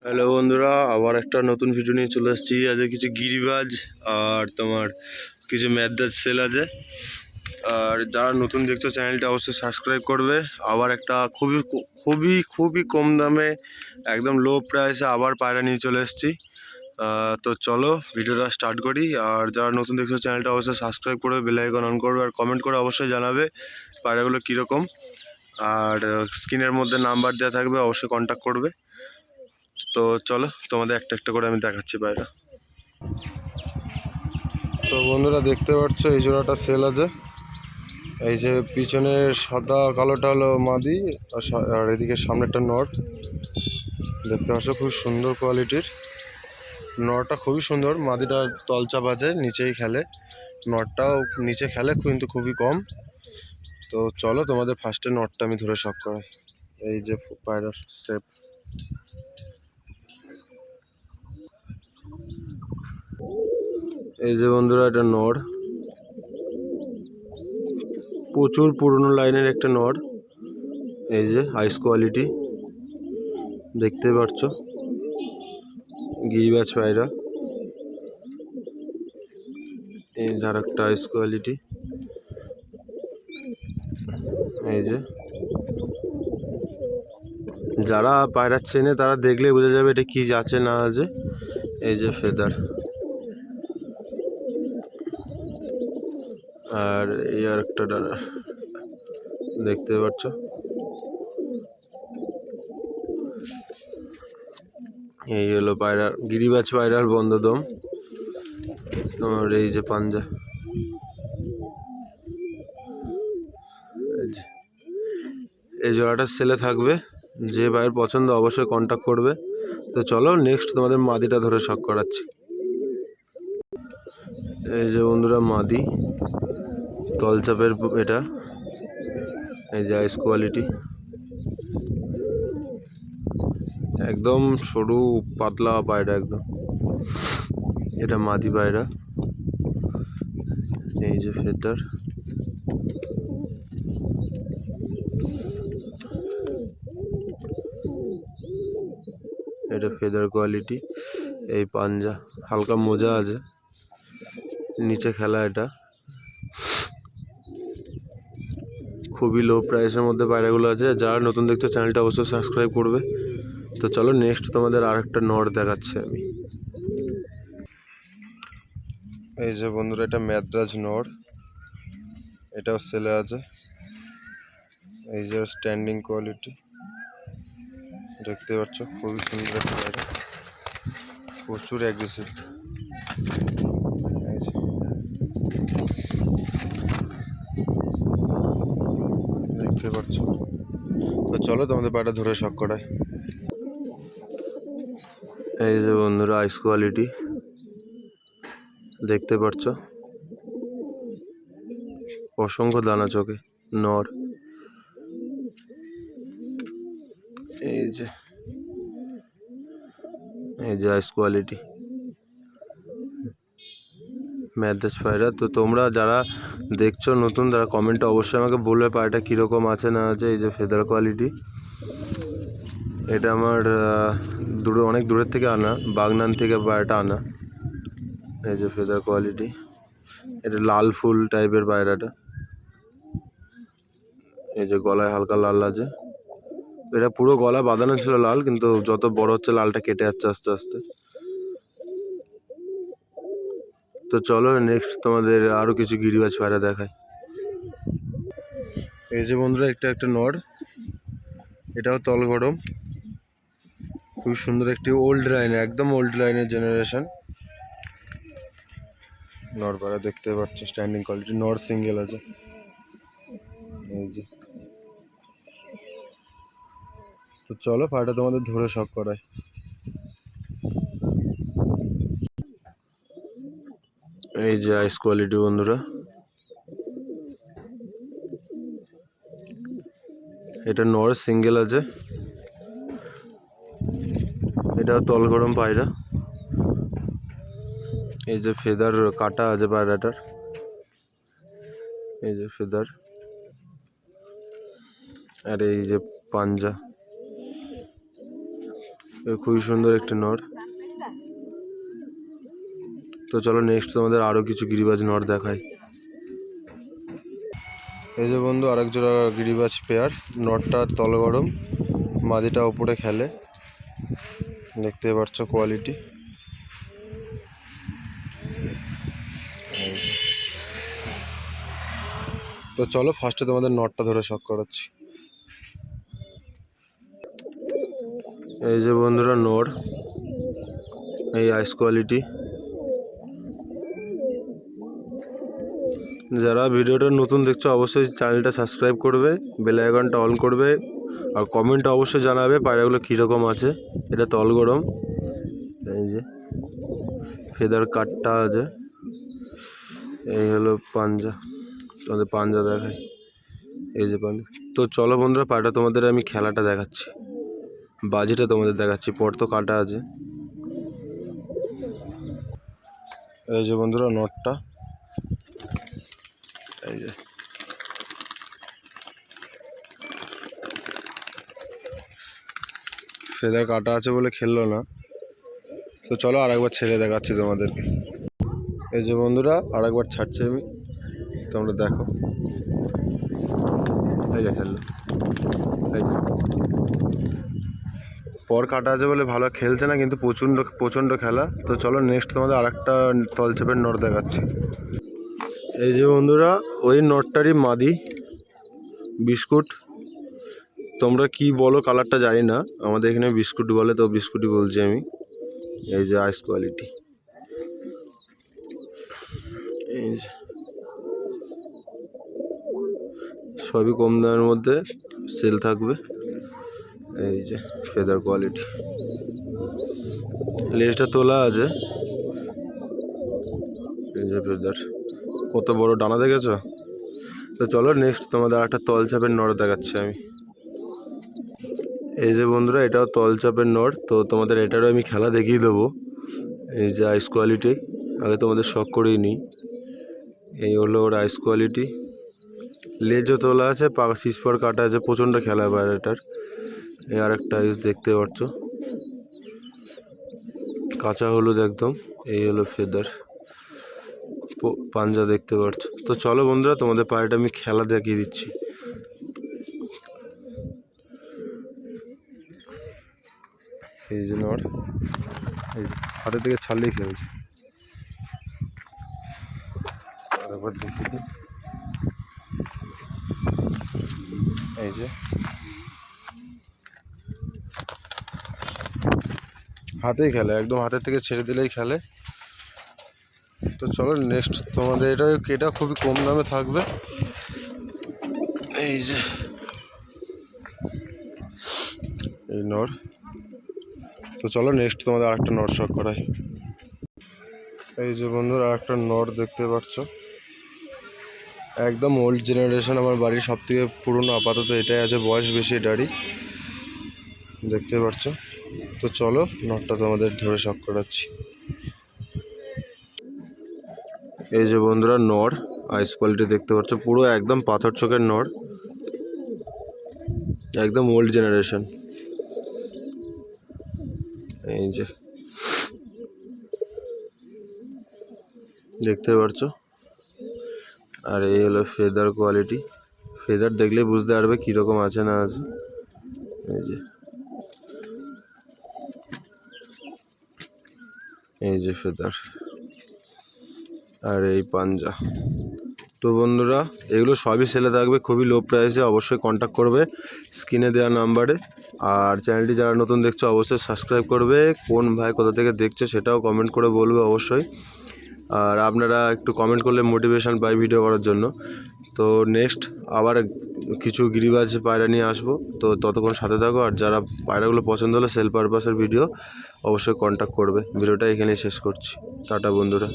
Hello বন্ধুরা, আবার একটা নতুন ভিডিও নিয়ে চলে এসেছি। আজকে কিছু গিরিবাজ আর তোমার কিছু ম্যাদ্রাজ সেল আছে। আর যারা নতুন দেখছো চ্যানেলটা অবশ্যই সাবস্ক্রাইব করবে। আবার একটা খুবই খুবই খুবই কম দামে একদম লো প্রাইসে আবার পায়রা নিয়ে চলে এসেছি। তো চলো ভিডিওটা স্টার্ট করি। আর যারা নতুন দেখছো চ্যানেলটা অবশ্যই সাবস্ক্রাইব করবে, বেল আইকন অন করবে আর কমেন্ট করে অবশ্যই জানাবে পায়রাগুলো কীরকম। আর স্ক্রিনের মধ্যে নাম্বার দেওয়া থাকবে, অবশ্যই কন্ট্যাক্ট করবে। তো চলো তোমাদের একটা একটা করে আমি দেখাচ্ছি পায়রা। তো বন্ধুরা দেখতে পাচ্ছ এই জোড়াটা সেল আছে। এই যে পিছনে সাদা কালোটা হলো মাদি আর এদিকে সামনেরটা নর। দেখতে পাচ্ছ খুব সুন্দর কোয়ালিটির। নরটা খুবই সুন্দর, মাদিটা তলচা বাজে, নিচেই খেলে। নরটাও নিচে খেলে কিন্তু খুবই কম। তো চলো তোমাদের ফার্স্টে নরটা আমি ধরে শখ করাই। এই যে পায়রার শেপ। এই যে বন্ধুরা এটা নর, প্রচুর পুরনো লাইনের একটা নর। এই যে আইস কোয়ালিটি দেখতে পাচ্ছ, গিরিবাজ পায়রা। এই যার একটা আইস কোয়ালিটি। এই যে যারা পায়রা চেনে তারা দেখলে বোঝা যাবে এটা কি আছে না আছে। এই যে ফেদার, আর এই আর একটা ডানা দেখতে পাচ্ছ। এই হলো পায়রার গিরিবাজ পায়রার বন্ধদম। তোমার এই যে পাঞ্জা। এই জোড়াটা সেলে থাকবে, যে ভাইয়ের পছন্দ অবশ্যই কন্ট্যাক্ট করবে। তো চলো নেক্সট তোমাদের মাদিটা ধরে শখ করাচ্ছি। এই যে বন্ধুরা মাদি, তলচাপের এটা। এই যে আইস কোয়ালিটি, একদম সরু পাতলা পায়রা একদম। এটা মাদি পায়রা। এই যে ফেদার, এটা ফেদার কোয়ালিটি। এই পাঞ্জা, হালকা মোজা আছে, নিচে খেলা। এটা খুবই লো প্রাইসের মধ্যে পায়রাগুলো আছে। যারা নতুন দেখতে চ্যানেলটা অবশ্যই সাবস্ক্রাইব করবে। তো চলো নেক্সট তোমাদের আর একটা নর দেখাচ্ছি আমি। এই যে বন্ধুরা এটা ম্যাদ্রাজ নর, এটাও সেলে আছে। এই যে স্ট্যান্ডিং কোয়ালিটি দেখতে পাচ্ছ, খুবই সুন্দর একটা পায়রা, প্রচুর অ্যাগ্রেসিভ। দেখতে পাচ্ছ। তো চলো তোমাদের পায়রা ধরে শখ করায়। এই যে বন্ধুরা আইস কোয়ালিটি দেখতে পাচ্ছ, অসংখ্য দানা চোখে নর। এই যে আইস কোয়ালিটি ম্যাদ্রাজ পায়রা। তো তোমরা যারা দেখছো নতুন, তারা কমেন্টে অবশ্যই আমাকে বলবে পায়রাটা কীরকম আছে না আছে। এই যে ফেদার কোয়ালিটি, এটা আমার অনেক দূরের থেকে আনা, বাগনান থেকে পায়রাটা আনা। এই যে ফেদার কোয়ালিটি, এটা লাল ফুল টাইপের পায়রাটা। এই যে গলায় হালকা লাল আছে, এটা পুরো গলা বাঁধানো ছিল লাল, কিন্তু যত বড় হচ্ছে লালটা কেটে যাচ্ছে আস্তে আস্তে। তো চলো নেক্সট তোমাদের আরও কিছু গিরিবাজ পায়রা দেখায়। এই যে বন্ধুরা একটা নর, এটাও তল গরম, খুব সুন্দর একটি ওল্ড লাইনের, একদম ওল্ড লাইনের জেনারেশন নর পায়রা দেখতে পাচ্ছ। স্ট্যান্ডিং কোয়ালিটি, নর সিঙ্গেল আছে। এই যে, তো চলো পায়রাটা তোমাদের ধরে শখ করায়। এই যে আইস কোয়ালিটি বন্ধুরা, এটা নর সিঙ্গেল আছে। এটাও তল গরম পায়রা। এই যে ফেদার কাটা আছে পায়রাটার। এই যে ফেদার, আর এই যে পাঞ্জা। খুবই সুন্দর একটি নর। তো চলো নেক্সট তোমাদের আরও কিছু গিরিবাজ নর দেখাই। এই যে বন্ধু আরেক জোড়া গিরিবাজ পেয়ার। নরটার তল গরম, মাদিটা ওপরে খেলে, দেখতে পাচ্ছ কোয়ালিটি। তো চলো ফার্স্টে তোমাদের নটটা ধরে শখ করাচ্ছি। এই যে বন্ধুরা নর, এই আইস কোয়ালিটি। যারা ভিডিওটা নতুন দেখছো অবশ্যই চ্যানেলটা সাবস্ক্রাইব করবে, বেল আইকনটা অন করবে, আর কমেন্টে অবশ্যই জানাবে পায়রাগুলো কীরকম আছে। এটা তল গরম, এই যে ফেদার কাটটা আছে, এই হলো পাঞ্জা। তোমাদের পাঞ্জা দেখাই, এই যে পাঞ্জা। তো চলো বন্ধুরা পায়রাটা তোমাদের আমি খেলাটা দেখাচ্ছি, বাজিটা তোমাদের দেখাচ্ছি, পর তো কাটা আছে। এই যে বন্ধুরা নটটা, এই যে ফেদার কাটা আছে বলে খেললো না। তো চলো আরেকবার ছেড়ে দেখাচ্ছি তোমাদেরকে। এই যে বন্ধুরা আরেকবার ছাড়ছি আমি, তোমরা দেখো। এই যে খেললো, এই যে পর কাটা আছে বলে ভালো খেলছে না, কিন্তু প্রচণ্ড খেলা। তো চলো নেক্সট তোমাদের আরেকটা তলচেপের নট দেখাচ্ছি। এই যে বন্ধুরা ওই নটটারই মাদি বিস্কুট। তোমরা কি বলো কালারটা জানি না, আমাদের এখানে বিস্কুট বলে, তো বিস্কুটই বলছি আমি। এই যে আইস কোয়ালিটি, এই যে সবই কম দামের মধ্যে সেল থাকবে। এই যে ফেদার কোয়ালিটি, লেজটা তোলা আছে, এই যে ফেদার কত বড় ডানা দেখেছো। তো চলো নেক্সট তোমাদের একটা তলচাপের নড় দেখাচ্ছি আমি। এই যে বন্ধুরা এটাও তলচাপের নড়। তো তোমাদের এটারও আমি খেলা দেখিয়ে দেবো। এই যে আইস কোয়ালিটি, আগে তোমাদের শখ করেই নিই। এই হলো ওর আইস কোয়ালিটি, লেজও তোলা আছে, পাকা সিসপার কাটা আছে, প্রচণ্ড খেলা বাইরেটার। এই আর একটা আইস দেখতে পাচ্ছ, কাঁচা হলুদ একদম। এই হলো ফেদার, পাঞ্জা দেখতে পাচ্ছ। তো চলো বন্ধুরা তোমাদের পায়রাটা আমি খেলা দেখিয়ে দিচ্ছি। এই যে নর, এই হাতে থেকে ছাড়লেই খেলছে। আরেকবার দেখিয়ে দিই, এই যে হাতেই খেলে, একদম হাতের থেকে ছেড়ে দিলেই খেলে। তো চলো নেক্সট তোমাদের এটা খুবই কম দামে থাকবে। এই যে এই নর। তো চলো নেক্সট তোমাদের আরেকটা নর শখ করাই। এই যে বন্ধুরা আরেকটা নর দেখতে পাচ্ছ, একদম ওল্ড জেনারেশন। আমার বাড়ির সব থেকে পুরনো আপাতত এটাই আছে, বয়স বেশি এটারই, দেখতে পাচ্ছ। তো চলো নটটা তোমাদের ধরে শখ করাচ্ছি। এই যে বন্ধুরা নর, আইস কোয়ালিটি দেখতে পাচ্ছ, পুরো একদম পাথর চোখের নর, একদম ওল্ড জেনারেশন। এই যে দেখতে পাচ্ছ, আর এই হলো ফেদার কোয়ালিটি। ফেদার দেখলে বুঝতে পারবে কীরকম আছে না আছে। এই যে এই যে ফেদার, আর এই পাঞ্জা। তো বন্ধুরা এগুলো সবই সেলে থাকবে খুবই লো প্রাইসে, অবশ্যই কন্ট্যাক্ট করবে স্ক্রিনে দেওয়া নাম্বারে। আর চ্যানেলটি যারা নতুন দেখছো অবশ্যই সাবস্ক্রাইব করবে, কোন ভাই কোথা থেকে দেখছো সেটাও কমেন্ট করে বলবে অবশ্যই। আর আপনারা একটু কমেন্ট করলে মোটিভেশন পাই ভিডিও করার জন্য। তো নেক্সট আবার কিছু গিরিবাজ পায়রা নিয়ে আসবো, তো ততক্ষণ সাথে থাকো। আর যারা পায়রাগুলো পছন্দ হলো সেল পারপাসের ভিডিও অবশ্যই কন্ট্যাক্ট করবে। ভিডিওটা এখানেই শেষ করছি, টাটা বন্ধুরা।